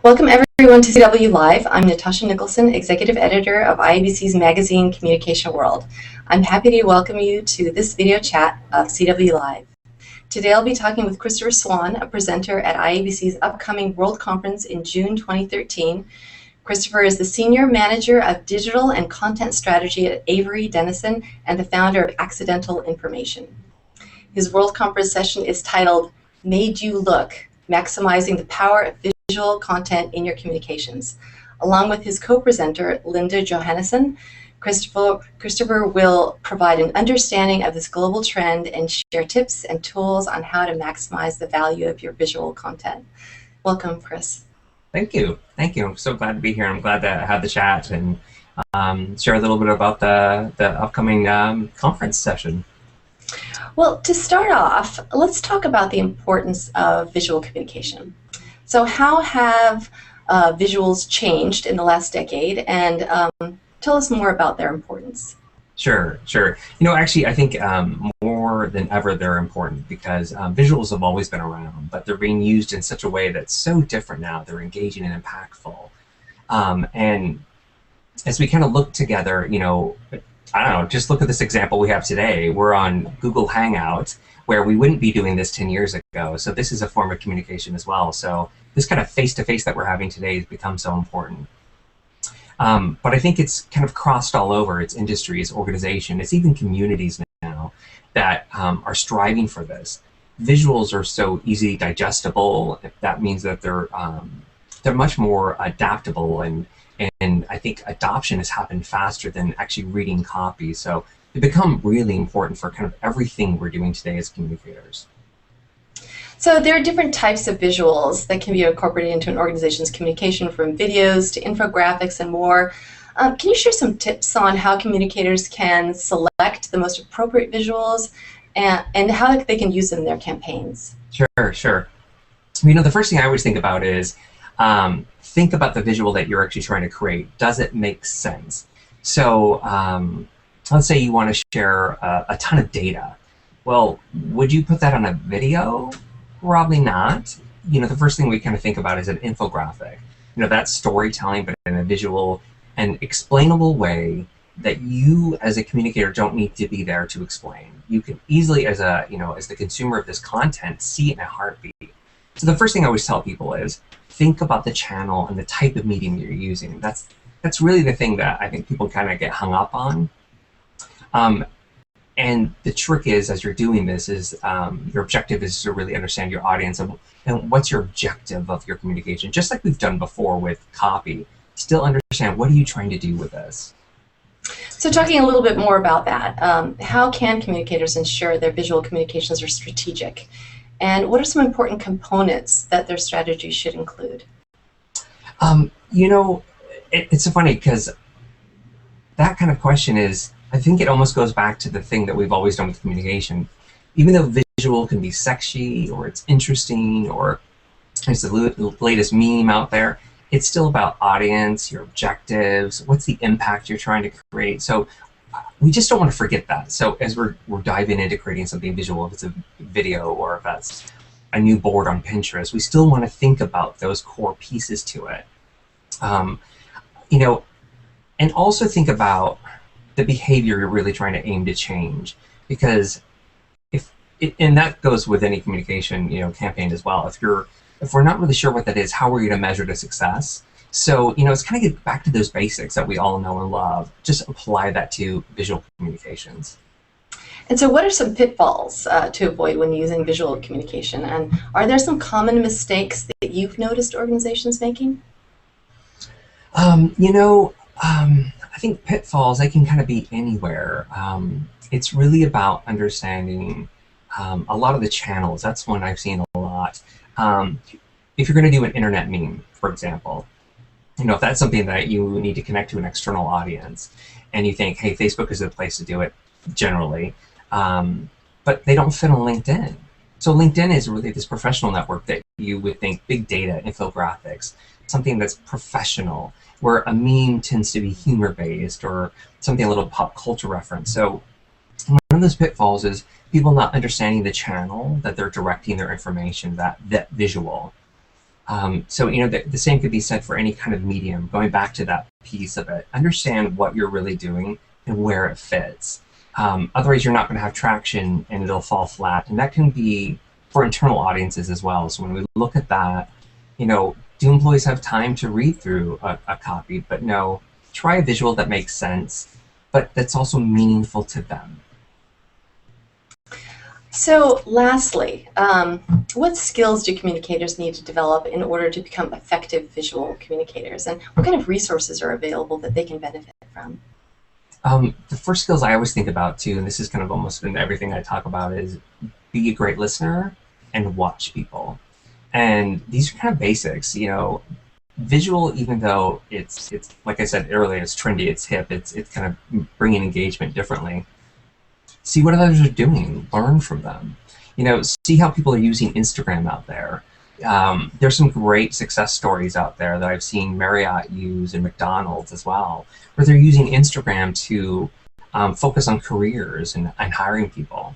Welcome everyone to CW Live. I'm Natasha Nicholson, Executive Editor of IABC's magazine Communication World. I'm happy to welcome you to this video chat of CW Live. Today I'll be talking with Christopher Swan, a presenter at IABC's upcoming World Conference in June 2013. Christopher is the Senior Manager of Digital and Content Strategy at Avery Dennison and the founder of Accidental Information. His World Conference session is titled Made You Look, Maximizing the Power of Visual Content in Your Communications. Along with his co-presenter, Linda Johannesson, Christopher will provide an understanding of this global trend and share tips and tools on how to maximize the value of your visual content. Welcome, Chris. Thank you. Thank you. I'm so glad to be here. I'm glad to have the chat and share a little bit about the upcoming conference session. Well, to start off, let's talk about the importance of visual communication. So how have visuals changed in the last decade, and tell us more about their importance. Sure. You know, actually, I think more than ever they're important because visuals have always been around, but they're being used in such a way that's so different now. They're engaging and impactful. And as we kind of look together, you know, I don't know, just look at this example we have today. We're on Google Hangout, where we wouldn't be doing this 10 years ago. So this is a form of communication as well. So this kind of face-to-face that we're having today has become so important. But I think it's kind of crossed all over. It's industries, organizations, it's even communities now that are striving for this. Visuals are so easily digestible. That means that they're much more adaptable, and I think adoption has happened faster than actually reading copy. So they become really important for kind of everything we're doing today as communicators. So there are different types of visuals that can be incorporated into an organization's communication, from videos to infographics and more. Can you share some tips on how communicators can select the most appropriate visuals and how they can use them in their campaigns? Sure. You know, the first thing I always think about is think about the visual that you're actually trying to create. Does it make sense? So let's say you want to share a ton of data. Well, would you put that on a video? Probably not. You know, the first thing we kind of think about is an infographic. You know, that's storytelling, but in a visual and explainable way that you as a communicator don't need to be there to explain. You can easily, as the consumer of this content, see it in a heartbeat. So the first thing I always tell people is think about the channel and the type of medium you're using. That's really the thing that I think people kind of get hung up on. And the trick is, as you're doing this, is your objective is to really understand your audience and what's your objective of your communication. Just like we've done before with copy, still understand what are you trying to do with this. So talking a little bit more about that, how can communicators ensure their visual communications are strategic? And what are some important components that their strategy should include? You know, it's so funny because that kind of question is, I think it almost goes back to the thing that we've always done with communication. Even though visual can be sexy or it's interesting or it's the latest meme out there, it's still about audience, your objectives, what's the impact you're trying to create. So we just don't want to forget that. So as we're diving into creating something visual, if it's a video or if that's a new board on Pinterest, we still want to think about those core pieces to it. You know, and also think about the behavior you're really trying to aim to change, because and that goes with any communication, you know, campaign as well. If we're not really sure what that is, how are you going to measure the success? So, you know, it's kind of get back to those basics that we all know and love. Just apply that to visual communications. And so what are some pitfalls to avoid when using visual communication? And are there some common mistakes that you've noticed organizations making? You know, I think pitfalls, they can kind of be anywhere. It's really about understanding a lot of the channels. That's one I've seen a lot. If you're going to do an internet meme, for example, you know, if that's something that you need to connect to an external audience and you think, hey, Facebook is the place to do it generally, but they don't fit on LinkedIn. So LinkedIn is really this professional network that you would think big data, infographics, something that's professional, where a meme tends to be humor-based or something a little pop culture reference. So one of those pitfalls is people not understanding the channel that they're directing their information, that visual. So, the same could be said for any kind of medium. Going back to that piece of it, understand what you're really doing and where it fits. Otherwise, you're not going to have traction and it'll fall flat. And that can be for internal audiences as well. So when we look at that, do employees have time to read through a copy? But no, try a visual that makes sense, but that's also meaningful to them. So lastly, what skills do communicators need to develop in order to become effective visual communicators? And what kind of resources are available that they can benefit from? The first skills I always think about too, and this is kind of almost in everything I talk about, is be a great listener and watch people. And these are kind of basics, visual, even though it's like I said earlier, it's trendy, it's hip, it's kind of bringing engagement differently. See what others are doing, learn from them. See how people are using Instagram out there. There's some great success stories out there that I've seen Marriott use and McDonald's as well, where they're using Instagram to focus on careers and hiring people.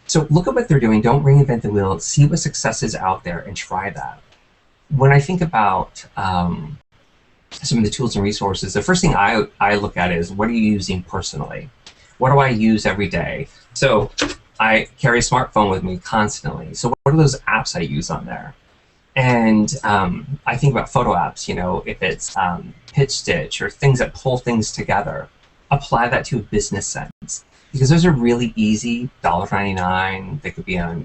So look at what they're doing, don't reinvent the wheel, see what success is out there and try that. When I think about some of the tools and resources, the first thing I look at is, what are you using personally? What do I use every day? So I carry a smartphone with me constantly. So what are those apps I use on there? And I think about photo apps, if it's Pitch Stitch or things that pull things together, apply that to a business sense. Because those are really easy, $1.99. They could be on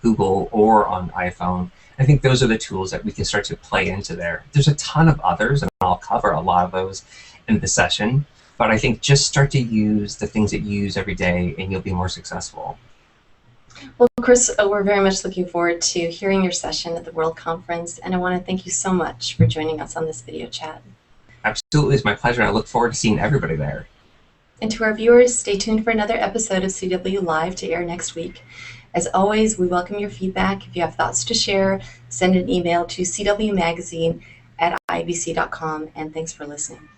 Google or on iPhone. I think those are the tools that we can start to play into there. There's a ton of others, and I'll cover a lot of those in the session. But I think just start to use the things that you use every day and you'll be more successful. Well, Chris, we're very much looking forward to hearing your session at the World Conference, and I want to thank you so much for joining us on this video chat. Absolutely, it's my pleasure. I look forward to seeing everybody there. And to our viewers, stay tuned for another episode of CW Live to air next week. As always, we welcome your feedback. If you have thoughts to share, send an email to cwmagazine@iabc.com, and thanks for listening.